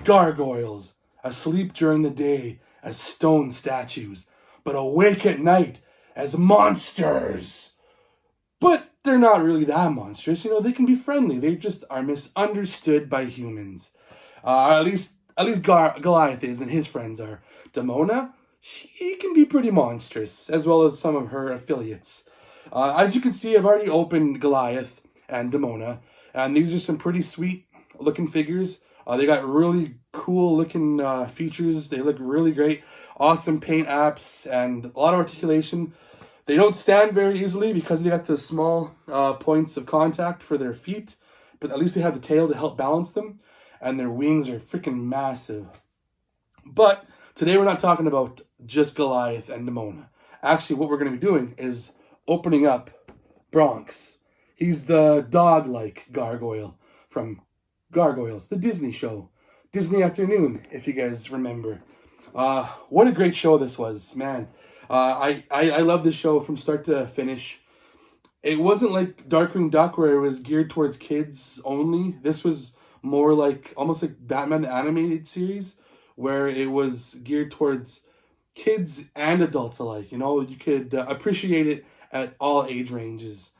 Gargoyles, asleep during the day as stone statues, but awake at night as monsters. But they're not really that monstrous. You know, they can be friendly. They just are misunderstood by humans. At least Goliath is, and his friends are. Demona, she can be pretty monstrous, as well as some of her affiliates. As you can see, I've already opened Goliath and Demona, and these are some pretty sweet looking figures. They got really cool looking features. They look really great. Awesome paint apps and a lot of articulation. They don't stand very easily because they got the small points of contact for their feet, but at least they have the tail to help balance them, and their wings are freaking massive. But today we're not talking about just Goliath and Demona. Actually, what we're going to be doing is opening up Bronx. He's the dog-like gargoyle from Gargoyles, the Disney show. Disney Afternoon, if you guys remember. What a great show this was, man. I love this show from start to finish. It wasn't like Darkwing Duck where it was geared towards kids only. This was more like, almost like Batman the Animated Series, where it was geared towards kids and adults alike. You know, you could appreciate it at all age ranges.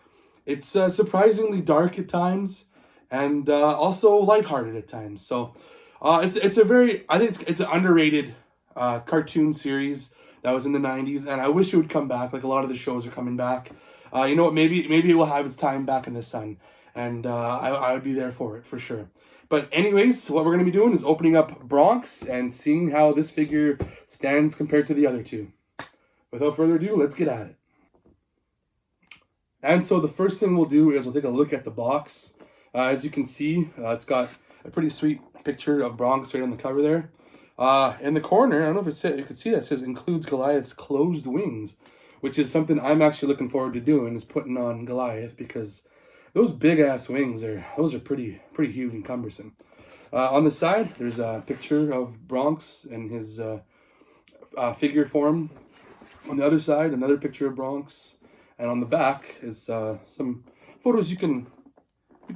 It's surprisingly dark at times, and also lighthearted at times. So it's a very, I think it's an underrated cartoon series that was in the 90s, and I wish it would come back. Like a lot of the shows are coming back. You know what? Maybe it will have its time back in the sun, and I would be there for it for sure. But anyways, what we're going to be doing is opening up Bronx and seeing how this figure stands compared to the other two. Without further ado, let's get at it. And so the first thing we'll do is we'll take a look at the box. As you can see, it's got a pretty sweet picture of Bronx right on the cover there. In the corner, I don't know if you can see that, it says includes Goliath's closed wings, which is something I'm actually looking forward to doing, is putting on Goliath, because those big ass wings are pretty huge and cumbersome. On the side, there's a picture of Bronx in his figure form. On the other side, another picture of Bronx, and on the back is some photos you can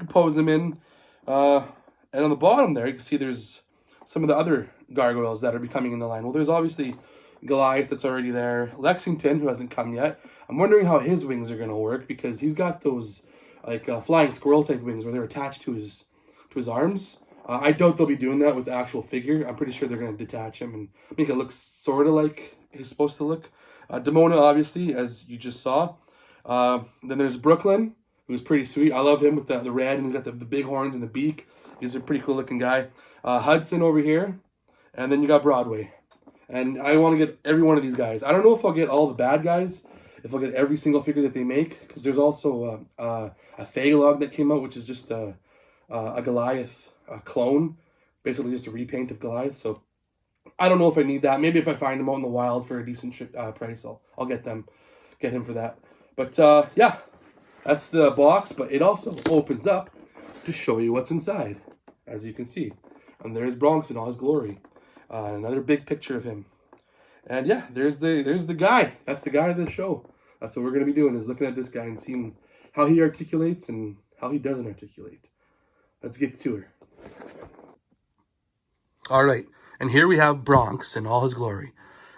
pose him in. And on the bottom there, you can see there's some of the other gargoyles that are becoming in the line. Well, there's obviously Goliath that's already there. Lexington, who hasn't come yet. I'm wondering how his wings are going to work, because he's got those like flying squirrel type wings where they're attached to his arms. I doubt they'll be doing that with the actual figure. I'm pretty sure they're going to detach him and make it look sort of like he's supposed to look. Demona, obviously, as you just saw. Then there's Brooklyn, who's pretty sweet. I love him with the red, and he's got the big horns and the beak. He's a pretty cool looking guy. Hudson over here. And then you got Broadway. And I want to get every one of these guys. I don't know if I'll get all the bad guys, if I'll get every single figure that they make, because there's also a Thagalog that came out, which is just a Goliath clone, basically just a repaint of Goliath. So I don't know if I need that. Maybe if I find them out in the wild for a decent price, I'll get him for that. But yeah, that's the box. But it also opens up to show you what's inside, as you can see. And there's Bronx in all his glory. Another big picture of him. And yeah, there's the guy. That's the guy of the show. That's what we're going to be doing, is looking at this guy and seeing how he articulates and how he doesn't articulate. Let's get to her. All right. And here we have Bronx in all his glory,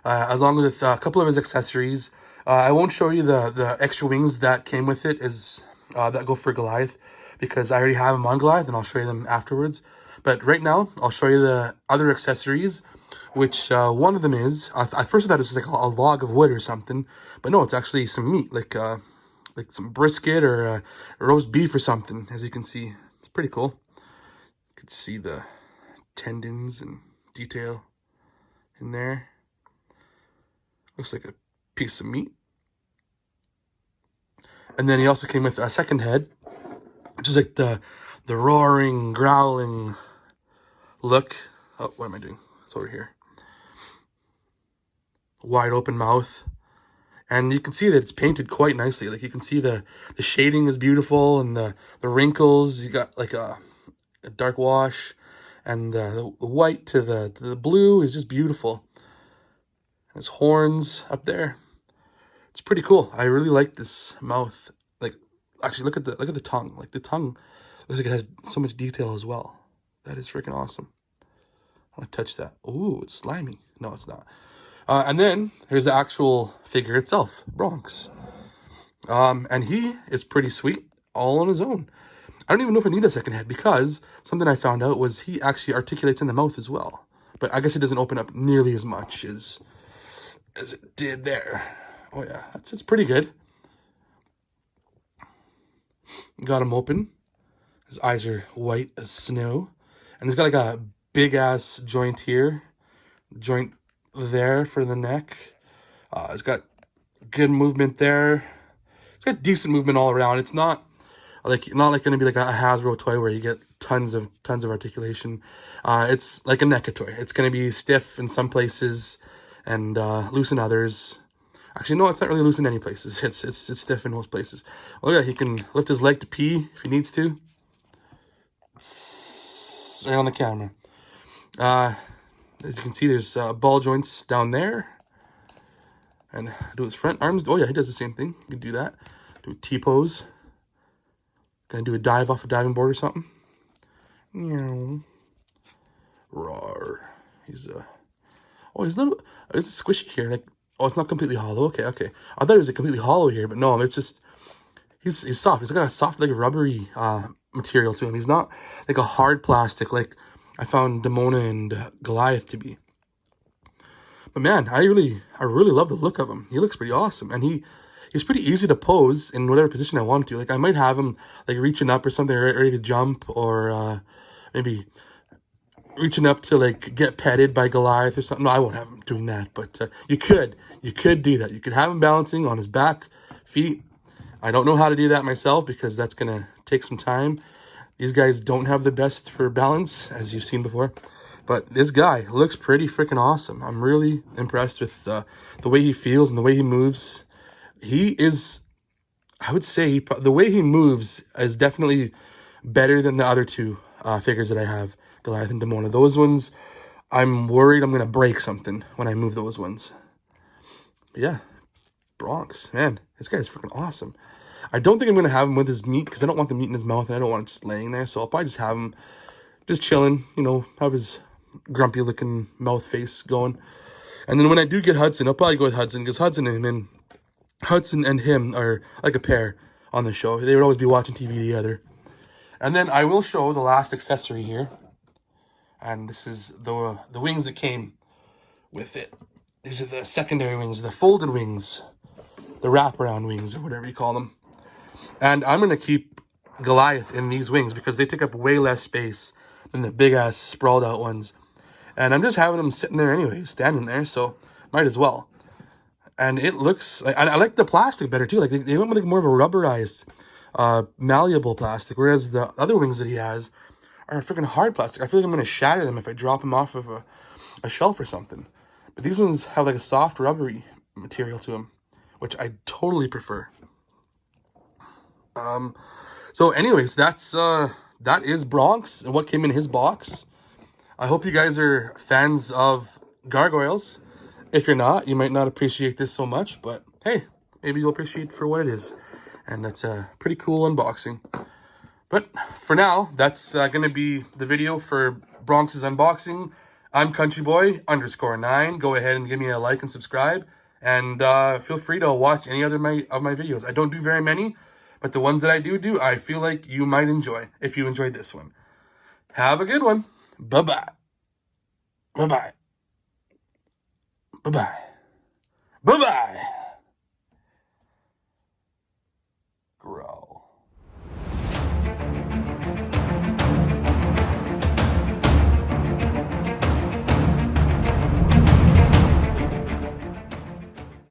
along with a couple of his accessories. I won't show you the extra wings that came with it, that go for Goliath, because I already have them on Goliath, and I'll show you them afterwards. But right now, I'll show you the other accessories, which one of them is, I first thought it was like a log of wood or something, but no, it's actually some meat, like some brisket or roast beef or something, as you can see. It's pretty cool. You can see the tendons and detail in there. Looks like a piece of meat. And then he also came with a second head, which is like the roaring, growling look. Oh, what am I doing? It's over here. Wide open mouth. And you can see that it's painted quite nicely. Like, you can see the shading is beautiful, and the wrinkles. You got like a dark wash, and the white to the blue is just beautiful. His horns up there. It's pretty cool. I really like this mouth. Like, actually, look at the tongue. Like, the tongue looks like it has so much detail as well. That is freaking awesome. want to touch that. Ooh, it's slimy. No, it's not. And then here's the actual figure itself, Bronx. And he is pretty sweet all on his own. I don't even know if I need a second head, because something I found out was he actually articulates in the mouth as well. But I guess it doesn't open up nearly as much as it did there. Oh yeah, it's pretty good. Got him open. His eyes are white as snow. And he's got like a big ass joint here. Joint there for the neck. It's got good movement there. It's got decent movement all around. It's not like going to be like a Hasbro toy where you get tons of articulation. It's like a NECA toy. It's going to be stiff in some places and loose in others. Actually, no, it's not really loose in any places. It's stiff in most places. Oh yeah, he can lift his leg to pee if he needs to. Right on the camera. As you can see, there's ball joints down there. And do his front arms. Oh yeah, he does the same thing. You can do that. Do a T-pose. Gonna do a dive off a diving board or something. Roar. He's he's a little. It's squishy here. Like, oh, it's not completely hollow. Okay. I thought it was completely hollow here, but no, it's just he's soft. He's got a soft, like rubbery material to him. He's not like a hard plastic like I found Demona and Goliath to be. But man, I really love the look of him. He looks pretty awesome, and he's pretty easy to pose in whatever position I want to. Like I might have him like reaching up or something, ready to jump, or maybe reaching up to like get petted by Goliath or something. No, I won't have him doing that, but you could do that. You could have him balancing on his back feet. I don't know how to do that myself because that's gonna take some time. These guys don't have the best for balance, as you've seen before. But this guy looks pretty freaking awesome. I'm really impressed with the way he feels and the way he moves. He is, I would say, the way he moves is definitely better than the other two figures that I have, Goliath and Demona. Those ones, I'm worried I'm going to break something when I move those ones. But yeah, Bronx, man, this guy is freaking awesome. I don't think I'm going to have him with his meat because I don't want the meat in his mouth and I don't want it just laying there. So I'll probably just have him just chilling, have his grumpy looking mouth face going. And then when I do get Hudson, I'll probably go with Hudson because Hudson and him are like a pair on the show. They would always be watching TV together. And then I will show the last accessory here. And this is the wings that came with it. These are the secondary wings, the folded wings, the wraparound wings, or whatever you call them. And I'm going to keep Goliath in these wings because they take up way less space than the big-ass sprawled-out ones. And I'm just having them sitting there anyway, standing there, so might as well. And it looks like, I like the plastic better too. Like they went with like more of a rubberized, malleable plastic, whereas the other wings that he has are freaking hard plastic. I feel like I'm going to shatter them if I drop them off of a shelf or something. But these ones have like a soft, rubbery material to them, which I totally prefer. So anyways, that is Bronx and what came in his box. I hope you guys are fans of gargoyles. If you're not, you might not appreciate this so much, but hey, maybe you'll appreciate it for what it is. And that's a pretty cool unboxing. But for now, that's going to be the video for Bronx's unboxing. I'm countryboy_9. Go ahead and give me a like and subscribe. And feel free to watch any other of my videos. I don't do very many, but the ones that I do, I feel like you might enjoy if you enjoyed this one. Have a good one. Bye-bye. Bye-bye. Bye-bye. Bye-bye.